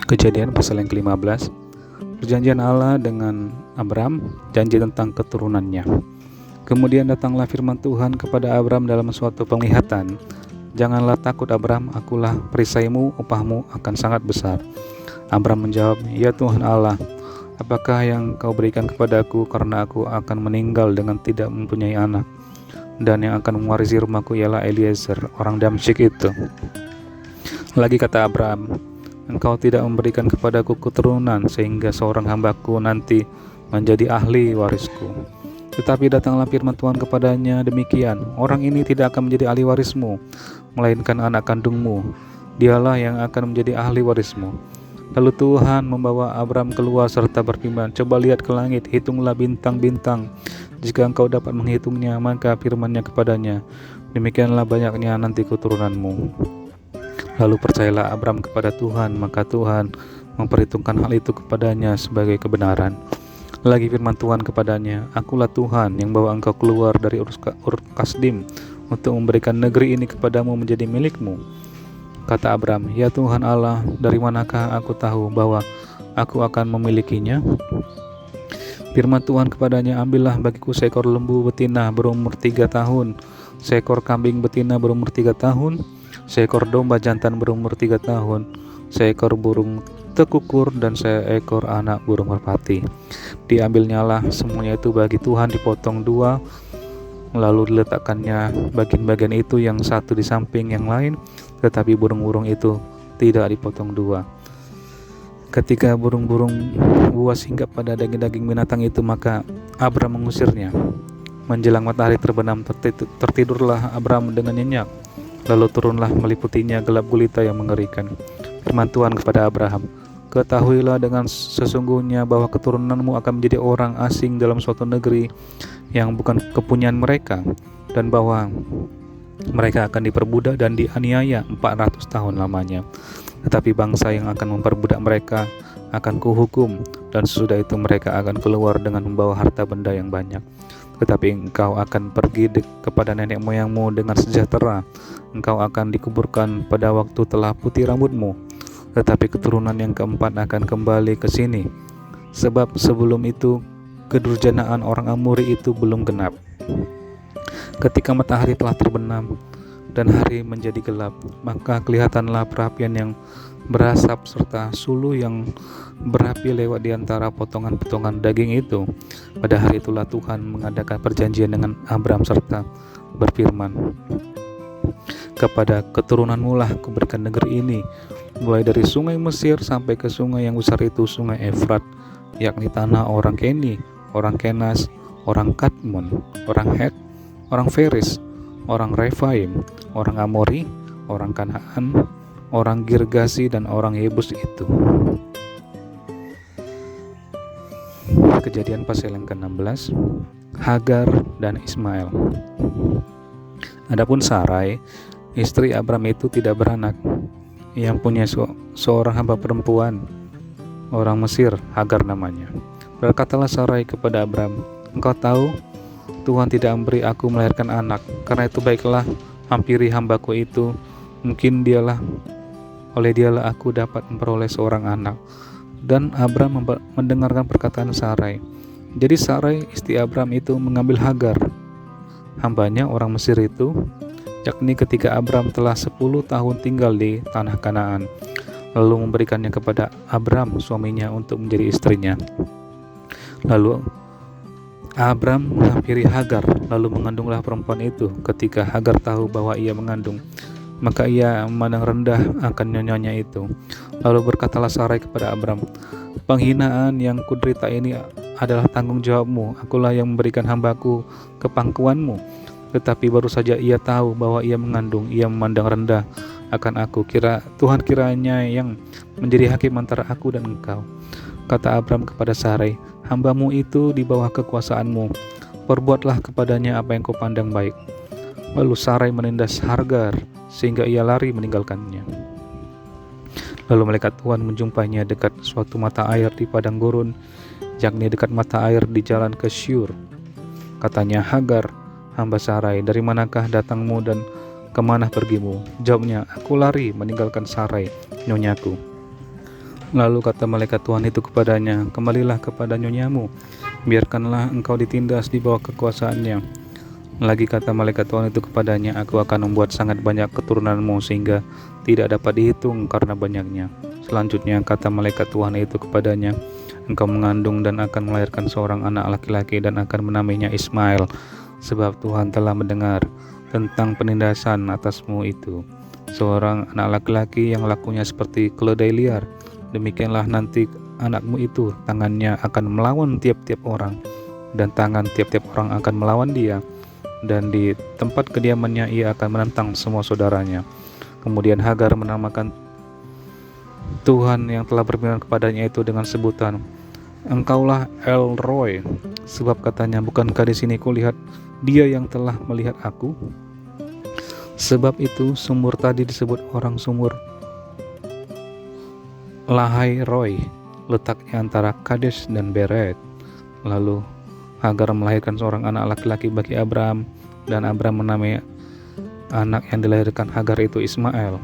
Kejadian pasal yang ke-15. Perjanjian Allah dengan Abram, janji tentang keturunannya. Kemudian datanglah firman Tuhan kepada Abram dalam suatu penglihatan. Janganlah takut Abram, akulah perisaimu, upahmu akan sangat besar. Abram menjawab, ya Tuhan Allah, apakah yang kau berikan kepadaku karena aku akan meninggal dengan tidak mempunyai anak? Dan yang akan mewarisi rumahku ialah Eliezer, orang Damsyik itu. Lagi kata Abram, engkau tidak memberikan kepadaku keturunan sehingga seorang hambaku nanti menjadi ahli warisku. Tetapi datanglah firman Tuhan kepadanya demikian, orang ini tidak akan menjadi ahli warismu, melainkan anak kandungmu. Dialah yang akan menjadi ahli warismu. Lalu Tuhan membawa Abram keluar serta berfirman, coba lihat ke langit, hitunglah bintang-bintang. Jika engkau dapat menghitungnya, maka firman-Nya kepadanya, demikianlah banyaknya nanti keturunanmu. Lalu percayalah Abram kepada Tuhan, maka Tuhan memperhitungkan hal itu kepadanya sebagai kebenaran. Lagi firman Tuhan kepadanya, akulah Tuhan yang bawa engkau keluar dari Ur Kasdim untuk memberikan negeri ini kepadamu menjadi milikmu. Kata Abram, ya Tuhan Allah, dari manakah aku tahu bahwa aku akan memilikinya? Firman Tuhan kepadanya, ambillah bagiku seekor lembu betina berumur 3 tahun, seekor kambing betina berumur 3 tahun, seekor domba jantan berumur 3 tahun, seekor burung tekukur, dan seekor anak burung merpati. Diambilnyalah semuanya itu bagi Tuhan, dipotong 2, lalu diletakkannya bagian-bagian itu yang satu di samping yang lain, tetapi burung-burung itu tidak dipotong 2. Ketika burung-burung buas hinggap pada daging-daging binatang itu, maka Abram mengusirnya. Menjelang matahari terbenam, tertidurlah Abram dengan nyenyak. Lalu turunlah meliputinya gelap gulita yang mengerikan. Firman Tuhan kepada Abraham, ketahuilah dengan sesungguhnya bahwa keturunanmu akan menjadi orang asing dalam suatu negeri yang bukan kepunyaan mereka, dan bahwa mereka akan diperbudak dan dianiaya 400 tahun lamanya. Tetapi bangsa yang akan memperbudak mereka akan kuhukum, dan sesudah itu mereka akan keluar dengan membawa harta benda yang banyak. Tetapi engkau akan pergi kepada nenek moyangmu dengan sejahtera. Engkau akan dikuburkan pada waktu telah putih rambutmu. Tetapi keturunan yang keempat akan kembali ke sini, sebab sebelum itu kedurjanaan orang Amori itu belum genap. Ketika matahari telah terbenam dan hari menjadi gelap, maka kelihatanlah perapian yang berasap serta sulu yang berapi lewat di antara potongan-potongan daging itu. Pada hari itulah Tuhan mengadakan perjanjian dengan Abram serta berfirman, kepada keturunanmu lah kuberikan negeri ini, mulai dari sungai Mesir sampai ke sungai yang besar itu, sungai Efrat, yakni tanah orang Keni, orang Kenas, orang Kadmon, orang Het, orang Feris, orang Refaim, orang Amori, orang Kanaan, orang Girgasi, dan orang Yebus itu. Kejadian pasal yang ke-16. Hagar dan Ismail. Adapun Sarai, istri Abram itu tidak beranak. Ia punya seorang hamba perempuan, orang Mesir, Hagar namanya. Berkatalah Sarai kepada Abram, engkau tahu Tuhan tidak memberi aku melahirkan anak, karena itu baiklah hampiri hambaku itu, mungkin oleh dialah aku dapat memperoleh seorang anak. Dan Abram mendengarkan perkataan Sarai. Jadi Sarai istri Abram itu mengambil Hagar, hambanya orang Mesir itu, yakni ketika Abram telah 10 tahun tinggal di tanah Kanaan, lalu memberikannya kepada Abram suaminya untuk menjadi istrinya. Lalu Abram menghampiri Hagar, lalu mengandunglah perempuan itu. Ketika Hagar tahu bahwa ia mengandung, maka ia memandang rendah akan nyonyanya itu. Lalu berkatalah Sarai kepada Abram, penghinaan yang kuderita ini adalah tanggung jawabmu. Akulah yang memberikan hambaku ke pangkuanmu. Tetapi baru saja ia tahu bahwa ia mengandung, ia memandang rendah akan aku. Tuhan kiranya yang menjadi hakim antara aku dan engkau. Kata Abram kepada Sarai, hambamu itu di bawah kekuasaanmu, perbuatlah kepadanya apa yang kau pandang baik. Lalu Sarai menindas Hagar sehingga ia lari meninggalkannya. Lalu malaikat Tuhan menjumpainya dekat suatu mata air di padang gurun, yakni dekat mata air di jalan ke Syur. Katanya, Hagar, hamba Sarai, dari manakah datangmu dan kemana pergimu? Jawabnya, aku lari meninggalkan Sarai, nyonyaku. Lalu kata malaikat Tuhan itu kepadanya, "Kembalilah kepada nyonyamu, biarkanlah engkau ditindas di bawah kekuasaannya." Lagi kata malaikat Tuhan itu kepadanya, "Aku akan membuat sangat banyak keturunanmu sehingga tidak dapat dihitung karena banyaknya." Selanjutnya kata malaikat Tuhan itu kepadanya, "Engkau mengandung dan akan melahirkan seorang anak laki-laki dan akan menamainya Ismail, sebab Tuhan telah mendengar tentang penindasan atasmu itu. Seorang anak laki-laki yang lakunya seperti keledai liar. Demikianlah nanti anakmu itu, tangannya akan melawan tiap-tiap orang, dan tangan tiap-tiap orang akan melawan dia, dan di tempat kediamannya ia akan menentang semua saudaranya." Kemudian Hagar menamakan Tuhan yang telah berfirman kepadanya itu dengan sebutan, "Engkaulah El Roy," sebab katanya, "Bukankah di sini kulihat Dia yang telah melihat aku?" Sebab itu sumur tadi disebut orang sumur Lahai Roy, letaknya antara Kades dan Beret. Lalu Hagar melahirkan seorang anak laki-laki bagi Abram, dan Abram menamai anak yang dilahirkan Hagar itu Ismail.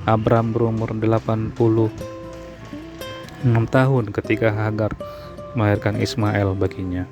Abram berumur 86 tahun ketika Hagar melahirkan Ismail baginya.